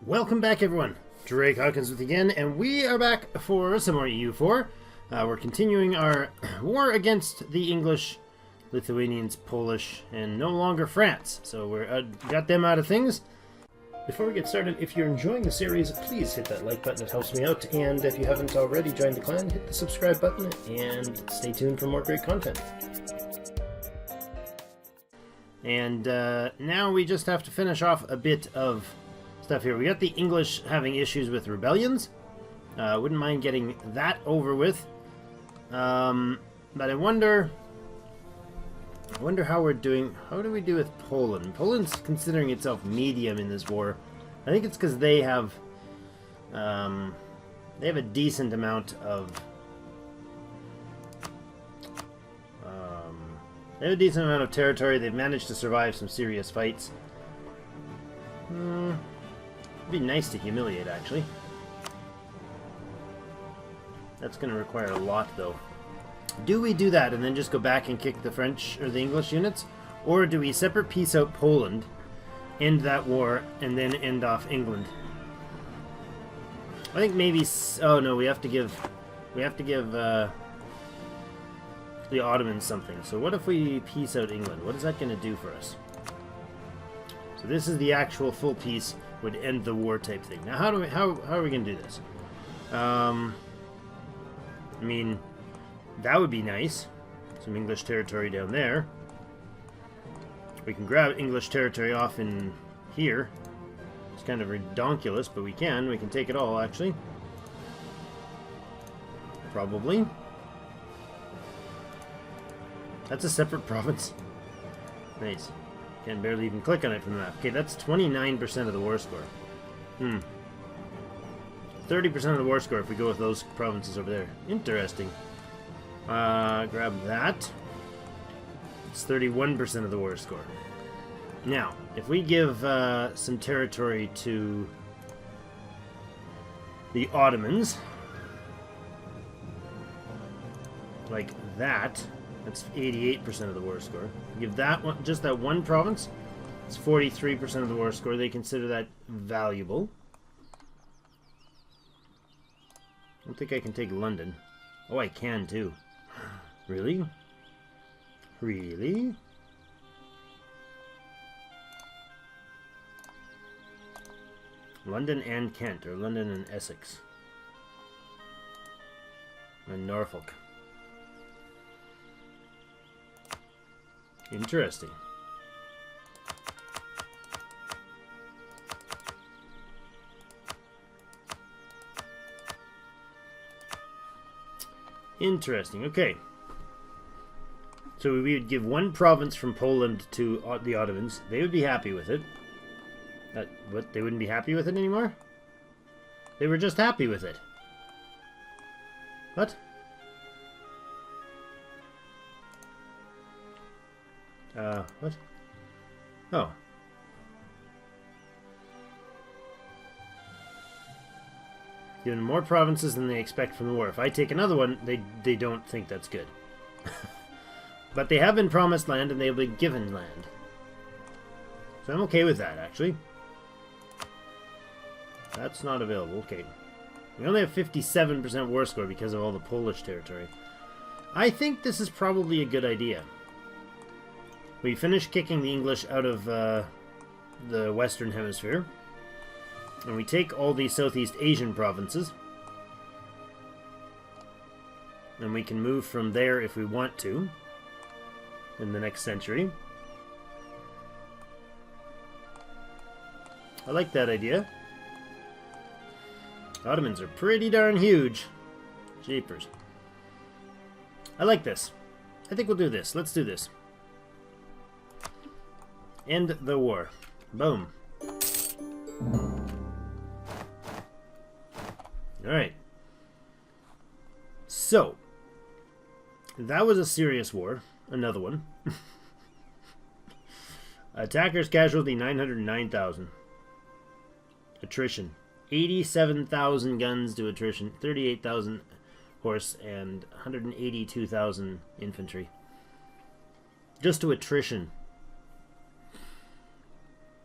Welcome back, everyone. Drake Hawkins with you again, and we are back for some more EU4. We're continuing our war against the English, Lithuanians, Polish, and no longer France. So we're got them out of things. Before we get started, if you're enjoying the series, please hit that like button. It helps me out. And if you haven't already joined the clan, hit the subscribe button and stay tuned for more great content. And now we just have to finish off a bit of stuff here. We got the English having issues with rebellions. Wouldn't mind getting that over with. But I wonder how we're doing. How do we do with Poland? Poland's considering itself medium in this war. I think it's because they have a decent amount of territory. They've managed to survive some serious fights. It'd be nice to humiliate, actually. That's going to require a lot, though. Do we do that and then just go back and kick the French or the English units? Or do we separate peace out Poland, end that war, and then end off England? I think maybe... Oh, no, we have to give the Ottomans something. So what if we peace out England? What is that going to do for us? So this is the actual full peace, would end the war type thing. Now, how are we going to do this? I mean, that would be nice. Some English territory down there. We can grab English territory off in here. It's kind of redonkulous, but we can. We can take it all, actually. Probably. That's a separate province. Nice. Can barely even click on it from the map. Okay, that's 29% of the war score. 30% of the war score if we go with those provinces over there. Interesting. Grab that. It's 31% of the war score. Now, if we give some territory to the Ottomans, like that, that's 88% of the war score. Give that one, just that one province, it's 43% of the war score. They consider that valuable. I don't think I can take London. Oh, I can too. Really? Really? London and Kent, or London and Essex. And Norfolk. Interesting. Interesting. Okay. So we would give one province from Poland to the Ottomans. They would be happy with it. What? They wouldn't be happy with it anymore? They were just happy with it. What? What? Oh. Given more provinces than they expect from the war. If I take another one, they don't think that's good. But they have been promised land and they have been given land. So I'm okay with that, actually. That's not available. Okay. We only have 57% war score because of all the Polish territory. I think this is probably a good idea. We finish kicking the English out of the Western Hemisphere. And we take all these Southeast Asian provinces. And we can move from there if we want to. In the next century. I like that idea. Ottomans are pretty darn huge. Jeepers. I like this. I think we'll do this. Let's do this. End the war. Boom. Alright. So, that was a serious war. Another one. Attackers casualty 909,000. Attrition. 87,000 guns to attrition. 38,000 horse and 182,000 infantry. Just to attrition.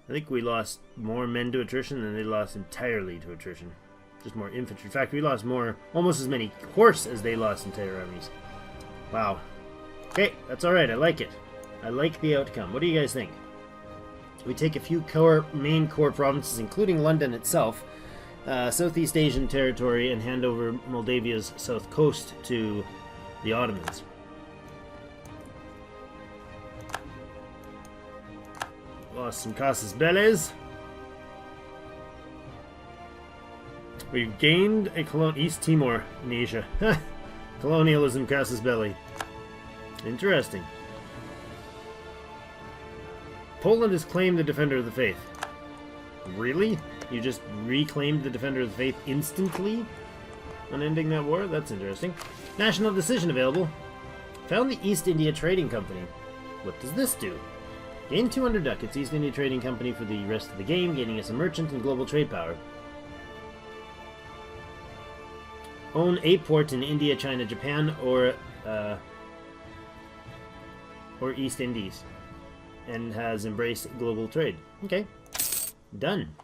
I think we lost more men to attrition than they lost entirely to attrition. Just more infantry. In fact, we lost almost as many horse as they lost entire armies. Wow. Okay, that's alright. I like it. I like the outcome. What do you guys think? We take a few main core provinces, including London itself, Southeast Asian territory, and hand over Moldavia's south coast to the Ottomans. Lost some casus bellis. We've gained a East Timor in Asia. Colonialism casus belli. Interesting. Poland has claimed the Defender of the Faith. Really? You just reclaimed the Defender of the Faith instantly on ending that war? That's interesting. National decision available. Found the East India Trading Company. What does this do? Gain 200 ducats, East India Trading Company for the rest of the game, gaining us a merchant and global trade power. Own a port in India, China, Japan, or East Indies, and has embraced global trade. Okay, done.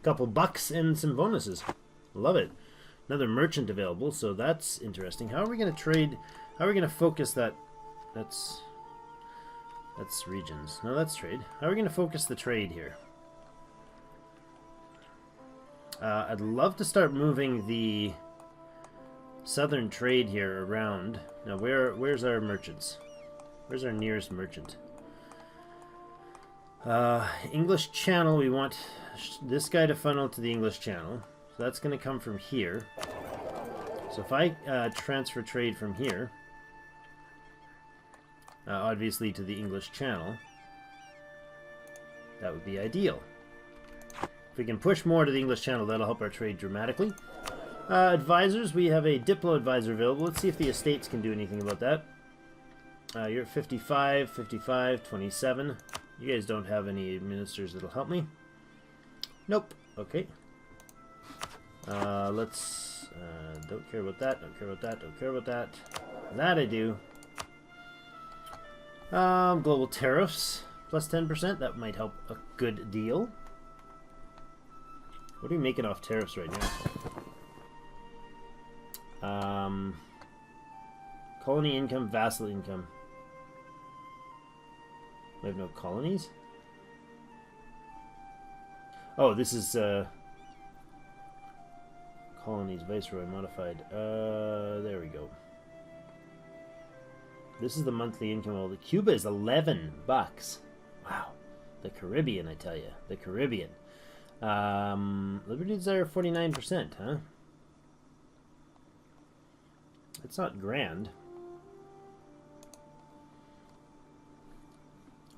Couple bucks and some bonuses. Love it. Another merchant available, so that's interesting. How are we going to trade? How are we going to focus that? That's regions. No, that's trade. How are we going to focus the trade here? I'd love to start moving the southern trade here around. Now, where's our merchants? Where's our nearest merchant? English Channel. We want this guy to funnel to the English Channel. So that's going to come from here. So if I transfer trade from here, obviously to the English Channel, that would be ideal. If we can push more to the English Channel, that'll help our trade dramatically. Advisors, we have a Diplo advisor available. Let's see if the estates can do anything about that. You're at 55, 55, 27. You guys don't have any ministers that'll help me. Nope. Okay. Let's... don't care about that, don't care about that, don't care about that. That I do. Global tariffs, plus 10%. That might help a good deal. What are we making off tariffs right now? Colony income, vassal income. We have no colonies? Oh, this is, colonies, Viceroy, modified. There we go. This is the monthly income. Well, the Cuba is 11 bucks. Wow. The Caribbean, I tell you. The Caribbean. Liberty Desire 49%, huh? It's not grand.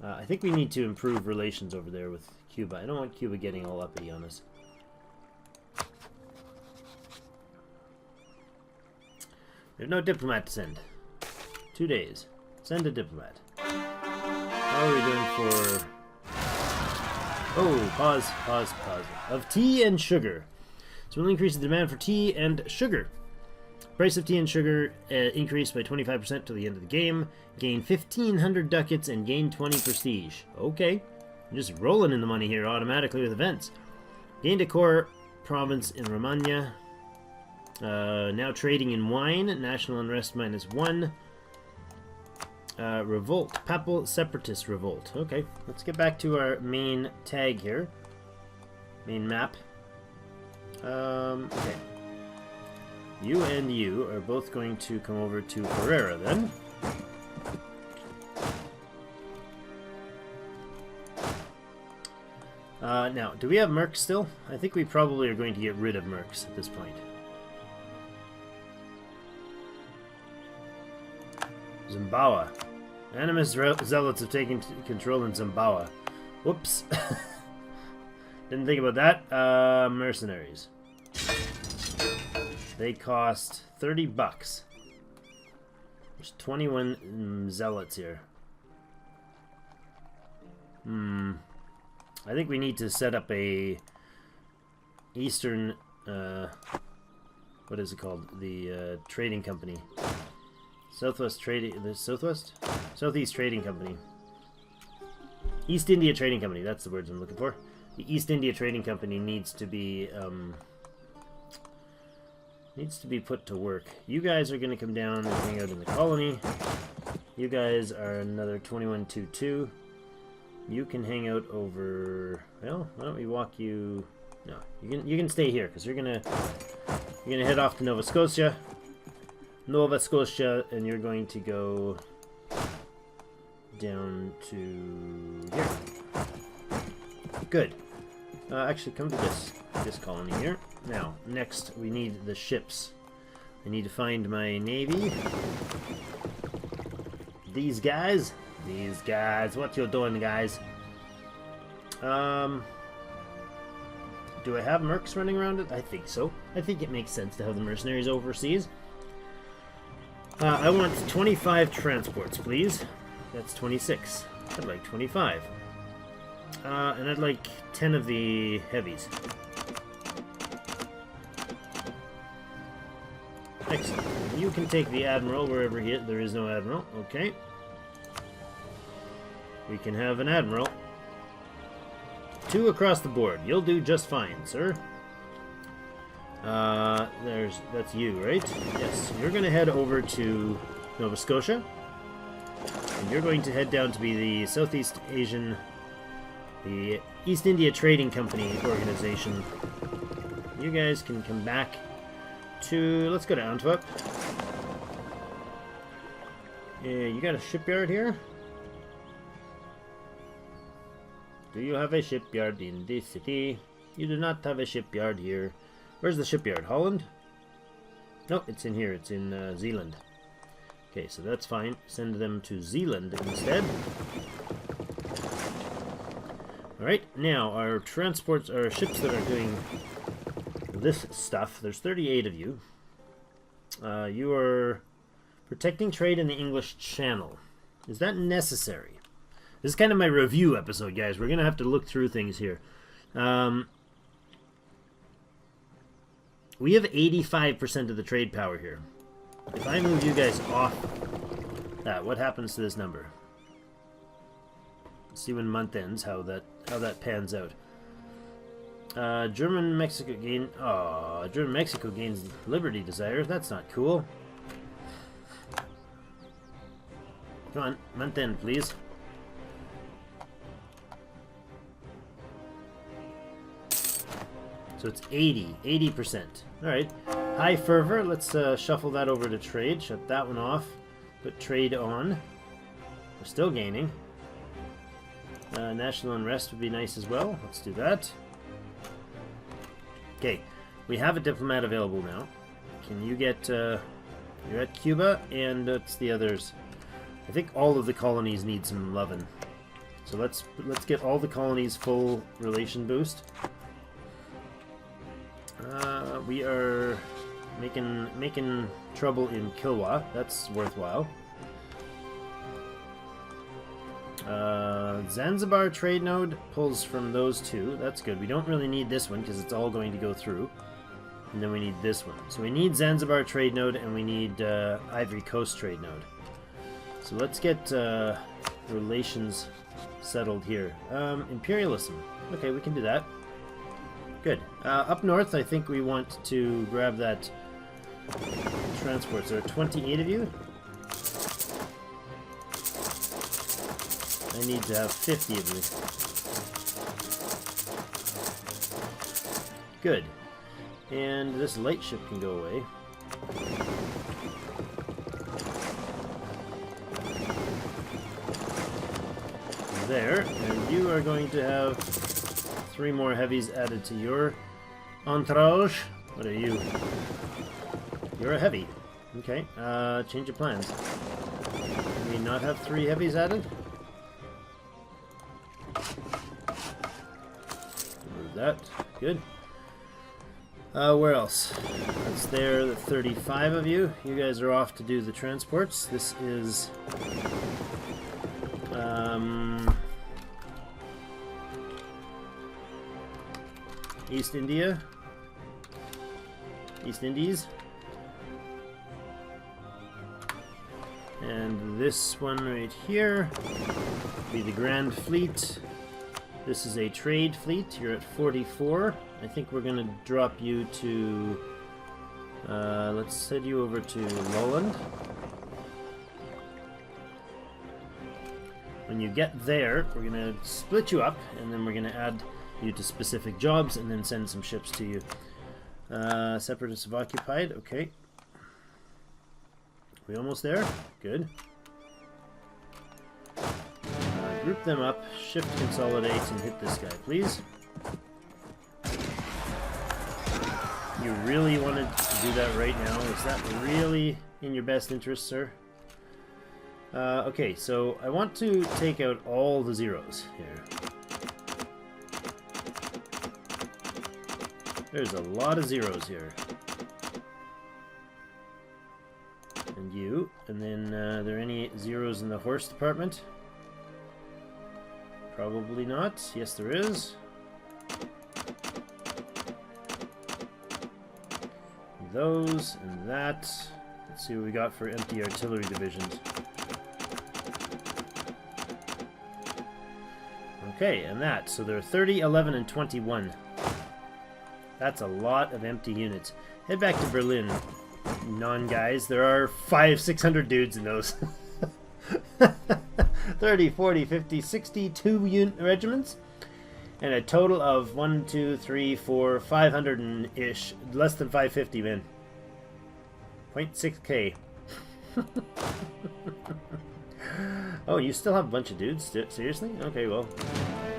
I think we need to improve relations over there with Cuba. I don't want Cuba getting all uppity on us. We have no diplomat to send. 2 days. Send a diplomat. How are we doing for... Oh, pause. Of tea and sugar. So we'll increase the demand for tea and sugar. Price of tea and sugar increased by 25% till the end of the game. Gain 1,500 ducats and gain 20 prestige. Okay. I'm just rolling in the money here automatically with events. Gained a core province in Romagna. Now trading in wine. National unrest -1. Revolt. Papal separatist revolt. Okay, let's get back to our main tag here. Main map. Okay. You and you are both going to come over to Herrera then. Now, do we have mercs still? I think we probably are going to get rid of mercs at this point. Zimbawa. Animus zealots have taken control in Zimbawa. Whoops. Didn't think about that. Mercenaries. They cost 30 bucks. There's 21 zealots here. I think we need to set up a Eastern, what is it called? The trading company. Southwest Trading, the Southwest? Southeast Trading Company. East India Trading Company, that's the words I'm looking for. The East India Trading Company needs to be put to work. You guys are going to come down and hang out in the colony. You guys are another 2122. You can hang out over. Well, why don't we walk you? No, you can stay here because you're gonna head off to Nova Scotia, and you're going to go down to here. Good. Actually, come to this colony here. Now, next we need the ships. I need to find my navy. These guys, what you doing, guys? Do I have mercs running around it? I think so. I think it makes sense to have the mercenaries overseas. I want 25 transports, please. That's 26. I'd like 25. And I'd like 10 of the heavies. Excellent. You can take the Admiral wherever he is. There is no Admiral. Okay. We can have an Admiral. 2 across the board. You'll do just fine, sir. That's you, right? Yes. You're going to head over to Nova Scotia. And you're going to head down to be the Southeast Asian, the East India Trading Company organization. You guys can come back to, let's go to Antwerp. You got a shipyard here? Do you have a shipyard in this city? You do not have a shipyard here. Where's the shipyard? Holland? No, it's in here. It's in Zealand. Okay, so that's fine. Send them to Zealand instead. Alright, now our transports, our ships that are doing this stuff, there's 38 of you. You are protecting trade in the English Channel. Is that necessary? This is kind of my review episode, guys. We're going to have to look through things here. We have 85% of the trade power here. If I move you guys off that, what happens to this number? Let's see when month ends, how that pans out. German-Mexico gain... Oh, German-Mexico gains liberty desires. That's not cool. Come on, month end, please. So it's 80%. Alright. High fervor. Let's shuffle that over to trade. Shut that one off. Put trade on. We're still gaining. National unrest would be nice as well. Let's do that. Okay. We have a diplomat available now. Can you get... you're at Cuba, and it's the others. I think all of the colonies need some lovin'. So let's get all the colonies full relation boost. We are making trouble in Kilwa. That's worthwhile. Zanzibar trade node pulls from those two. That's good. We don't really need this one because it's all going to go through. And then we need this one. So we need Zanzibar trade node and we need Ivory Coast trade node. So let's get relations settled here. Imperialism. Okay, we can do that. Good. Up north, I think we want to grab that transport. So there are 28 of you. I need to have 50 of you. Good. And this light ship can go away. There. And you are going to have 3 more heavies added to your entourage. What are you? You're a heavy. Okay. Change of plans. Can we not have 3 heavies added? Remove that. Good. Where else? That's there, the 35 of you. You guys are off to do the transports. This is... East India. East Indies. And this one right here be the Grand Fleet. This is a trade fleet. You're at 44. I think we're going to drop you to... let's send you over to Lowland. When you get there, we're going to split you up, and then we're going to add you to specific jobs, and then send some ships to you. Separatists have occupied. Okay. We almost there? Good. Group them up, shift consolidate, and hit this guy, please. You really wanted to do that right now? Is that really in your best interest, sir? Okay, so I want to take out all the zeros here. There's a lot of zeros here. And you. And then, are there any zeros in the horse department? Probably not. Yes, there is. Those and that. Let's see what we got for empty artillery divisions. Okay, and that. So there are 30, 11, and 21. That's a lot of empty units. Head back to Berlin, non-guys. There are 600 dudes in those. 30, 40, 50, 62 regiments. And a total of 1, 2, 3, 4, 500-ish. Less than 550 men. 0.6k. Oh, you still have a bunch of dudes? Seriously? Okay, well.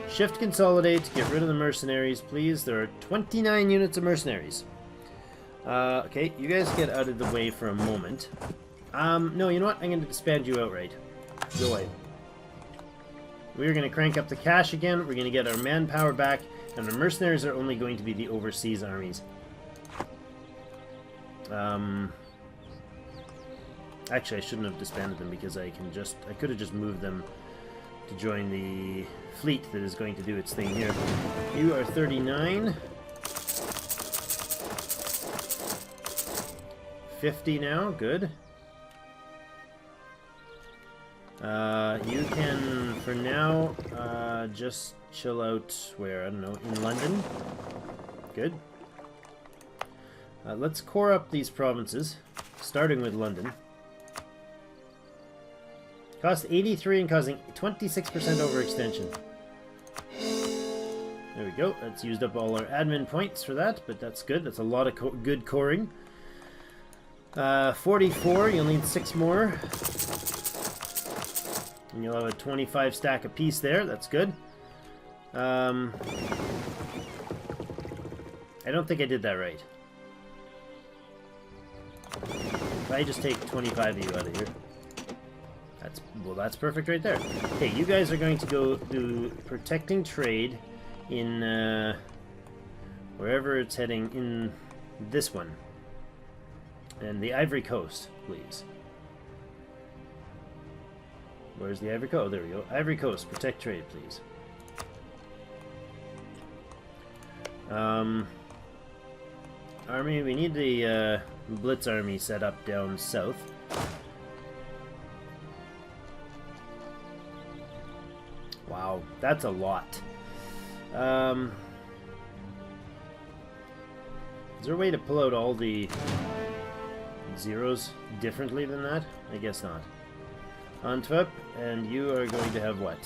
Shift consolidate. Get rid of the mercenaries, please. There are 29 units of mercenaries. Okay, you guys get out of the way for a moment. No, you know what? I'm going to disband you outright. Go away. We're going to crank up the cash again. We're going to get our manpower back. And the mercenaries are only going to be the overseas armies. Actually, I shouldn't have disbanded them because I could have just moved them to join the fleet that is going to do its thing here. You are 39. 50 now, good. You can, for now, just chill out where, I don't know, in London. Good. Let's core up these provinces, starting with London. Cost 83 and causing 26% overextension. There we go. That's used up all our admin points for that, but that's good. That's a lot of good coring. 44, you'll need 6 more. And you'll have a 25 stack apiece there. That's good. I don't think I did that right. If I just take 25 of you out of here. That's perfect right there. Okay, you guys are going to go do protecting trade in wherever it's heading in this one. And the Ivory Coast, please. Where's the Ivory Coast? Oh, there we go. Ivory Coast, protect trade, please. Army, we need the Blitz army set up down south. Wow, that's a lot. Is there a way to pull out all the zeros differently than that? I guess not. Antwerp, and you are going to have what?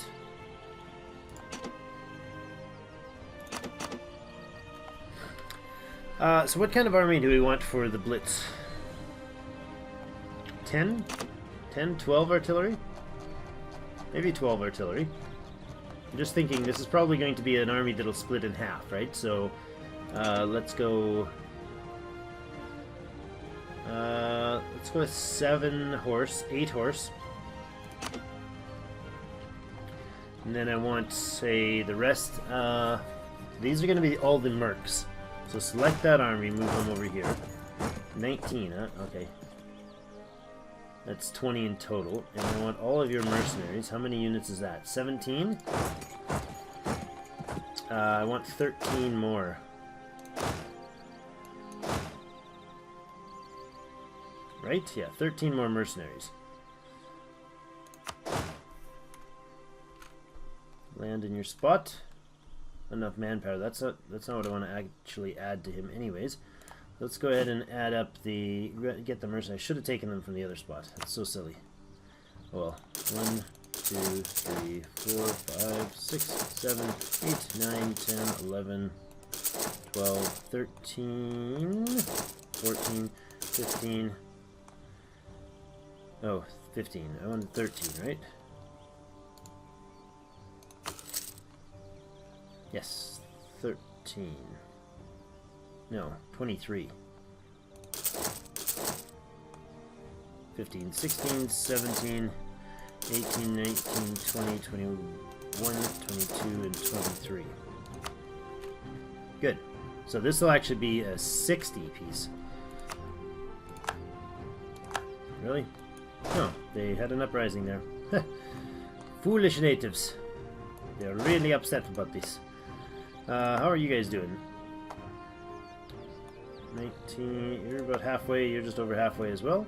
So what kind of army do we want for the Blitz? 10? 10? 12 artillery? Maybe 12 artillery. I'm just thinking this is probably going to be an army that'll split in half, right? So let's go with 7 horse, 8 horse. And then I want, say, the rest. These are going to be all the mercs. So select that army, move them over here. 19, huh? Okay. That's 20 in total. And I want all of your mercenaries. How many units is that? 17? I want 13 more. Right? Yeah, 13 more mercenaries. Land in your spot. Enough manpower. That's not what I want to actually add to him anyways. Let's go ahead and add up the... Get the mercenaries. I should have taken them from the other spot. That's so silly. Well, 1, 2, 3, 4, 5, 6, 7, 8, 9, 10, 11, 12, 13, 14, 15. Oh, 15. I wanted 13, right? Yes, 13. No, 23. 15, 16, 17, 18, 19, 20, 21, 22, and 23. Good. So this will actually be a 60 piece. Really? Oh, they had an uprising there. Foolish natives. They're really upset about this. How are you guys doing? 19, you're about halfway, you're just over halfway as well.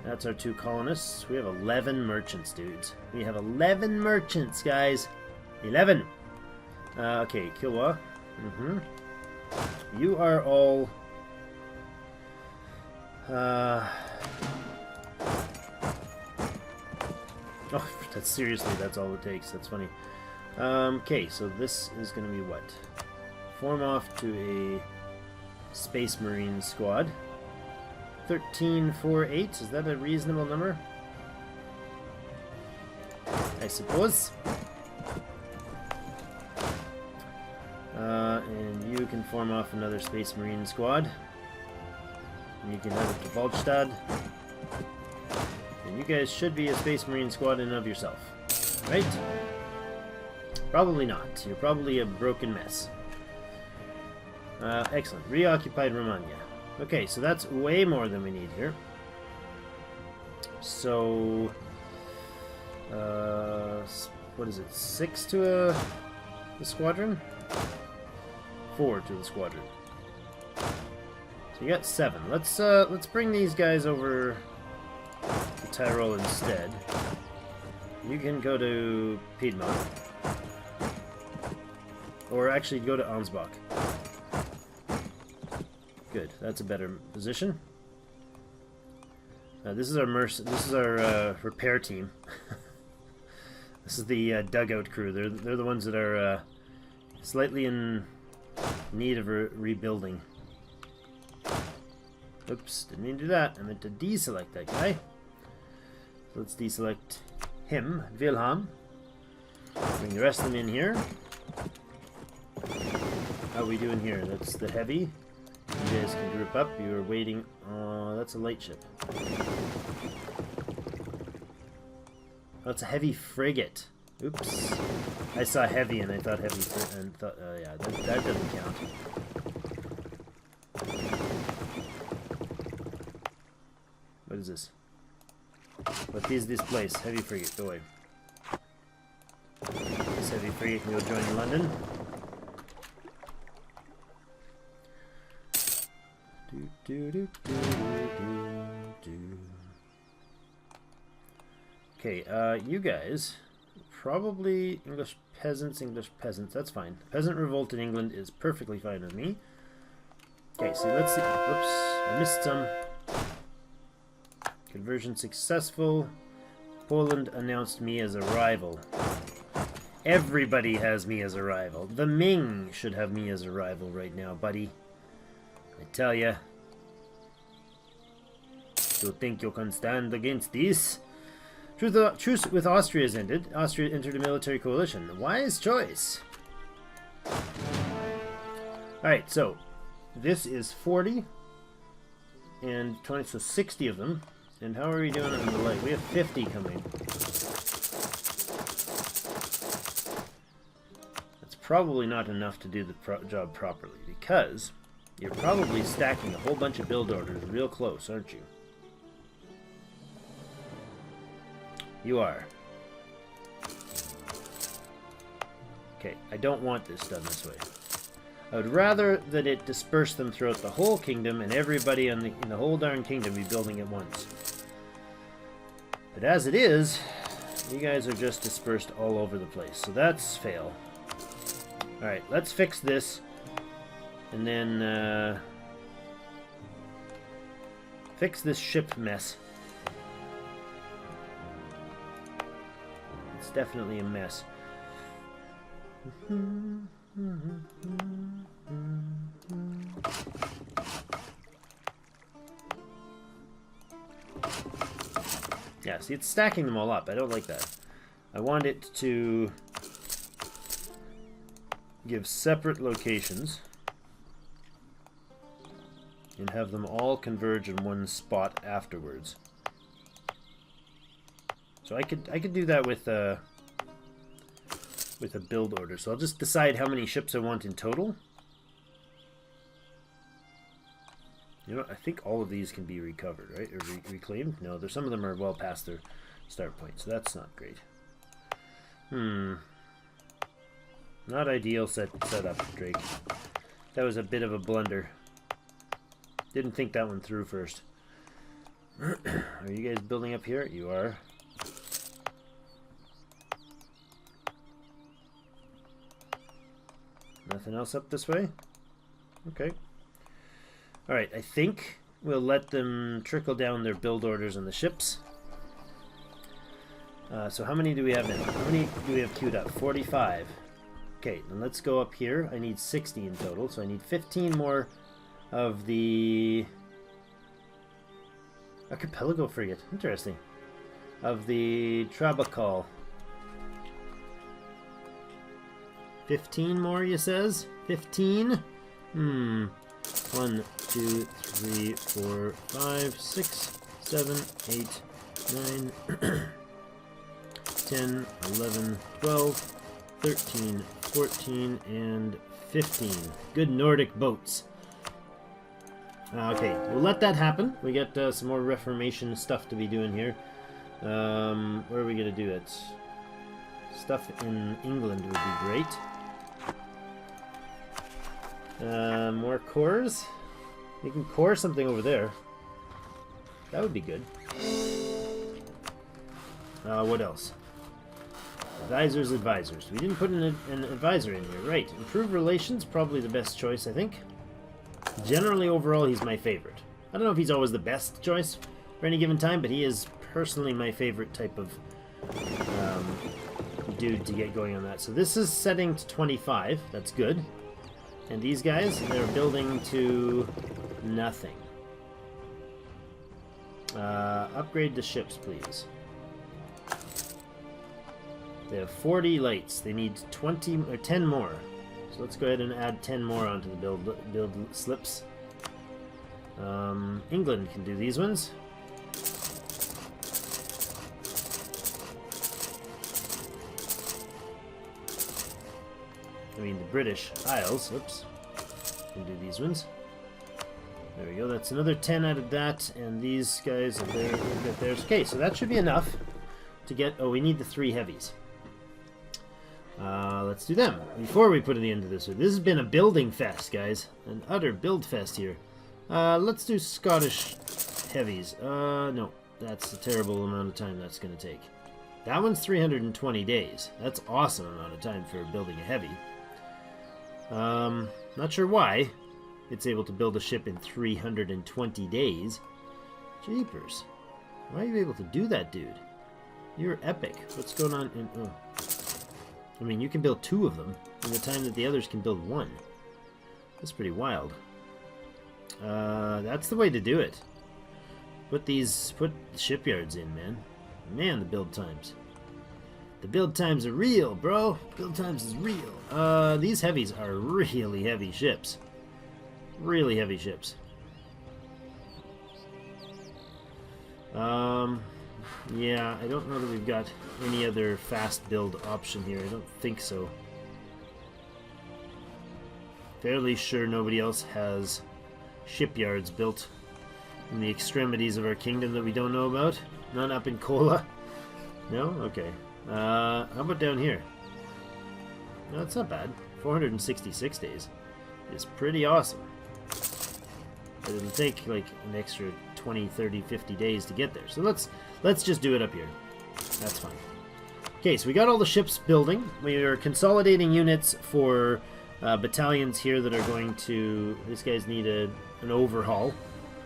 That's our 2 colonists. We have 11 merchants, dudes. We have 11 merchants, guys. 11! Okay, Kilwa. You are all... Oh, that's seriously, that's all it takes. That's funny. Okay, so this is going to be what? Form off to a Space Marine squad. 1348, is that a reasonable number? I suppose. And you can form off another Space Marine squad. And you can have it to Waldstadt. And you guys should be a Space Marine squad in and of yourself. Right? Probably not. You're probably a broken mess. Excellent. Reoccupied Romagna. Okay, so that's way more than we need here. So... what is it? 6 to the squadron? 4 to the squadron. So you got 7. Let's bring these guys over to Tyrol instead. You can go to Piedmont. Or actually go to Ansbach. Good, that's a better position. This is our repair team. This is the dugout crew. They're the ones that are slightly in need of rebuilding. Oops, didn't mean to do that. I meant to deselect that guy. So let's deselect him, Wilhelm. Bring the rest of them in here. How are we doing here? That's the heavy. You guys can group up. You are waiting. That's a light ship. Oh, it's a heavy frigate. Oops. I saw heavy and I thought heavy and thought, yeah, that doesn't count. What is this? What is this place? Heavy frigate, go away. This heavy frigate can go join London. Okay, you guys, probably English peasants, that's fine. Peasant revolt in England is perfectly fine with me. Okay, so let's see. Oops, I missed some. Conversion successful. Poland announced me as a rival. Everybody has me as a rival. The Ming should have me as a rival right now, buddy. I tell ya. You think you can stand against this? Truce with Austria has ended. Austria entered a military coalition. Wise choice. Alright, so this is 40 and 20, so 60 of them. And how are we doing on the light? We have 50 coming. That's probably not enough to do the job properly, because you're probably stacking a whole bunch of build orders real close, aren't you? You are. Okay, I don't want this done this way. I would rather that it disperse them throughout the whole kingdom and everybody in the whole darn kingdom be building at once. But as it is, You guys are just dispersed all over the place, so that's fail. Alright, let's fix this, and then fix this ship mess. It's definitely a mess. Yeah, see, it's stacking them all up. I don't like that. I want it to give separate locations and have them all converge in one spot afterwards. So I could do that with a build order. So I'll just decide how many ships I want in total. You know, I think all of these can be recovered, right? Or reclaimed? No, there's some of them are well past their start point, so that's not great. Not ideal setup, Drake. That was a bit of a blunder. Didn't think that one through first. Are you guys building up here? You are. Nothing else up this way? Okay. Alright, I think we'll let them trickle down their build orders on the ships. So how many do we have in? How many do we have queued up? 45. Okay, then let's go up here. I need 60 in total, so I need 15 more of the archipelago frigate. Interesting. Of the Trabucal. 15 more, you says? 15? 1, 2, 3, 4, 5, 6, 7, 8, 9, 10, 11, 12, 13, 14, and 15. Good Nordic boats. Okay, we'll let that happen. We got some more Reformation stuff to be doing here. Where are we going to do it? Stuff in England would be great. More cores? You can core something over there. That would be good. What else? Advisors. We didn't put an advisor in here. Right. Improve relations, probably the best choice, I think. Generally, overall, he's my favorite. I don't know if he's always the best choice for any given time, but he is personally my favorite type of dude to get going on that. So this is setting to 25. That's good. And these guys, they're building to nothing. Upgrade the ships, please. They have 40 lights. They need 20 or 10 more. So let's go ahead and add 10 more onto the build slips. England can do these ones. I mean the British Isles, oops, can do these ones. There we go, that's another 10 out of that, and these guys are there, theirs. Okay, so that should be enough to get, oh, we need the 3 heavies. Let's do them before we put an end to this. This has been a building fest, guys, an utter build fest here. Let's do Scottish heavies. No, that's a terrible amount of time that's going to take. That one's 320 days. That's awesome amount of time for building a heavy. Not sure why it's able to build a ship in 320 days. Jeepers. Why are you able to do that, dude? You're epic. What's going on in... Oh. I mean, you can build 2 of them in the time that the others can build 1. That's pretty wild. That's the way to do it. Put shipyards in, man. Man, the build times. The build times are real, bro. Build times is real. These heavies are really heavy ships. Really heavy ships. Yeah, I don't know that we've got any other fast build option here. I don't think so. Fairly sure nobody else has shipyards built in the extremities of our kingdom that we don't know about. None up in Kola. No? Okay. How about down here? No, it's not bad. 466 days is pretty awesome. But it'll take like an extra 20, 30, 50 days to get there. So let's just do it up here. That's fine. Okay, so we got all the ships building. We are consolidating units for battalions here that are going to... These guys need an overhaul.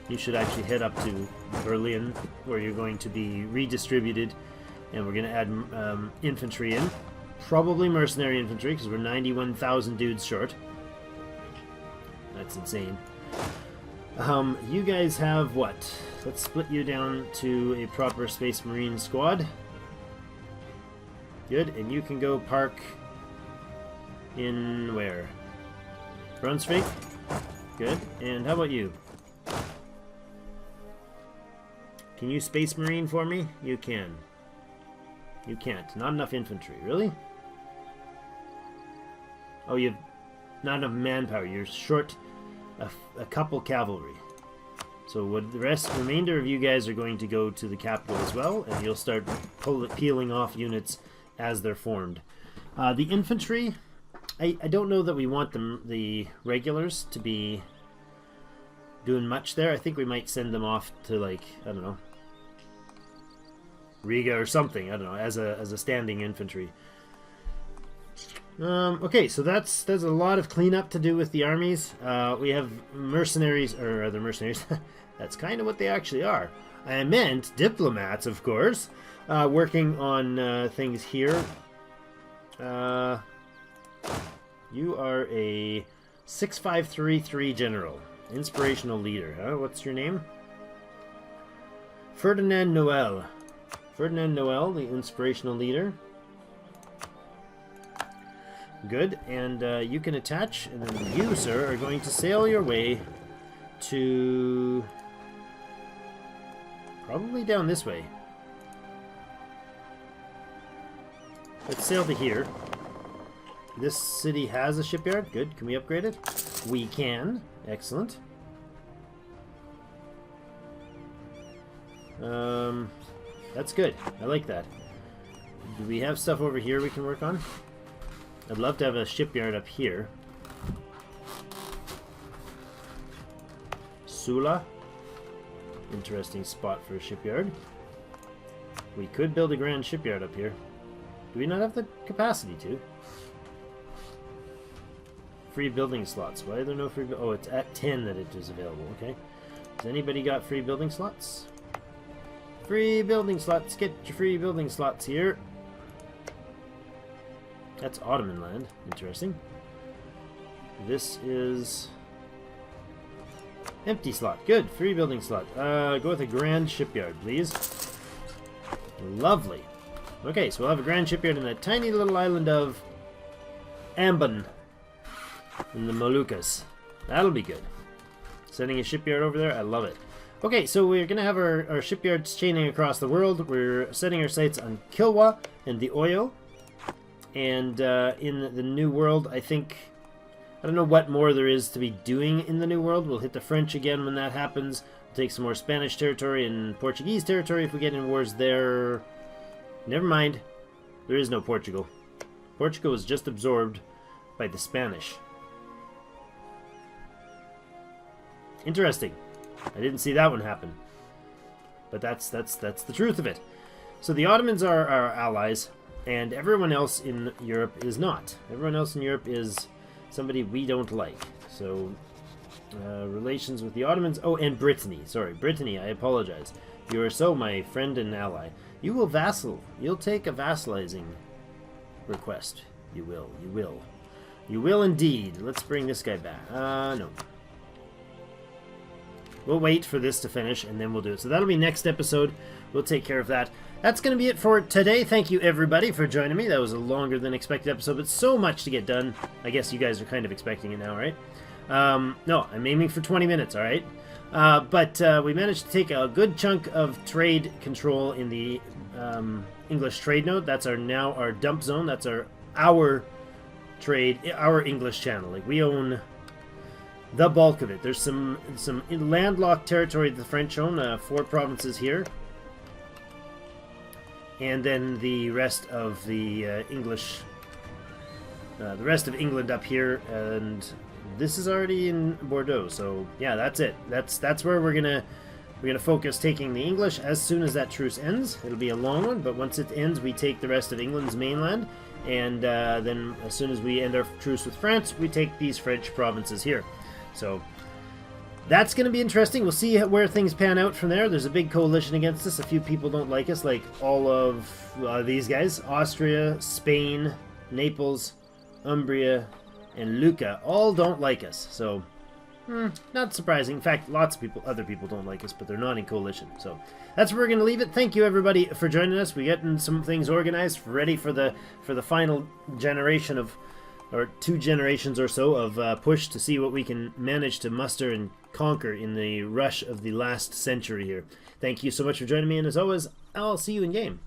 You should actually head up to Berlin, where you're going to be redistributed, and we're going to add infantry in. Probably mercenary infantry, because we're 91,000 dudes short. That's insane. You guys have what? Let's split you down to a proper Space Marine squad. Good, and you can go park in where? Brunswick? Good, and how about you? Can you Space Marine for me? You can. You can't. Not enough infantry, really? Oh, you have not enough manpower. You're short a couple cavalry. So what the remainder of you guys are going to go to the capital as well, and you'll start peeling off units as they're formed. The infantry, I don't know that we want the regulars to be doing much there. I think we might send them off to, like, I don't know, Riga or something. I don't know, as a standing infantry. Okay, so there's a lot of cleanup to do with the armies. We have mercenaries, or other mercenaries. That's kind of what they actually are. I meant diplomats, of course, working on things here. You are a 6533 general, inspirational leader. Huh? What's your name? Ferdinand Noel. Ferdinand Noel, the inspirational leader. Good, and you can attach, and then you, sir, are going to sail your way to... probably down this way. Let's sail to here. This city has a shipyard. Good, can we upgrade it? We can. Excellent. That's good. I like that. Do we have stuff over here we can work on? I'd love to have a shipyard up here. Sula. Interesting spot for a shipyard. We could build a grand shipyard up here. Do we not have the capacity to? Free building slots. Why are there no free... Oh, it's at 10 that it is available. Okay. Has anybody got free building slots? Free building slots. Get your free building slots here. That's Ottoman land. Interesting. This is... empty slot. Good. Free building slot. Go with a grand shipyard, please. Lovely. Okay, so we'll have a grand shipyard in that tiny little island of Ambon in the Moluccas. That'll be good. Sending a shipyard over there. I love it. Okay, so we're going to have our shipyards chaining across the world. We're setting our sights on Kilwa and the Oyo. And in the New World, I think... I don't know what more there is to be doing in the New World. We'll hit the French again when that happens. We'll take some more Spanish territory and Portuguese territory if we get in wars there. Never mind. There is no Portugal. Portugal was just absorbed by the Spanish. Interesting. I didn't see that one happen. But that's the truth of it. So the Ottomans are our allies, and everyone else in Europe is not. Everyone else in Europe is somebody we don't like. So, relations with the Ottomans... Oh, and Brittany. Sorry, Brittany, I apologize. You are so my friend and ally. You will vassal. You'll take a vassalizing request. You will. You will. You will indeed. Let's bring this guy back. No. We'll wait for this to finish, and then we'll do it. So that'll be next episode. We'll take care of that. That's going to be it for today. Thank you, everybody, for joining me. That was a longer than expected episode, but so much to get done. I guess you guys are kind of expecting it now, right? No, I'm aiming for 20 minutes, all right? But we managed to take a good chunk of trade control in the English trade node. That's now our dump zone. That's our trade, our English channel. Like, we own the bulk of it. There's some landlocked territory that the French own, 4 provinces here. And then the rest of the English, the rest of England up here, and this is already in Bordeaux. So yeah, that's it. That's where we're gonna We're going to focus taking the English as soon as that truce ends. It'll be a long one, but once it ends, we take the rest of England's mainland. And then as soon as we end our truce with France, we take these French provinces here. So that's going to be interesting. We'll see where things pan out from there. There's a big coalition against us. A few people don't like us, like all of these guys. Austria, Spain, Naples, Umbria, and Lucca all don't like us. So not surprising. In fact, lots of other people don't like us, but they're not in coalition. So that's where we're going to leave it. Thank you, everybody, for joining us. We're getting some things organized, ready for the final generation of, or 2 generations or so of push to see what we can manage to muster and conquer in the rush of the last century here. Thank you so much for joining me, and as always, I'll see you in game.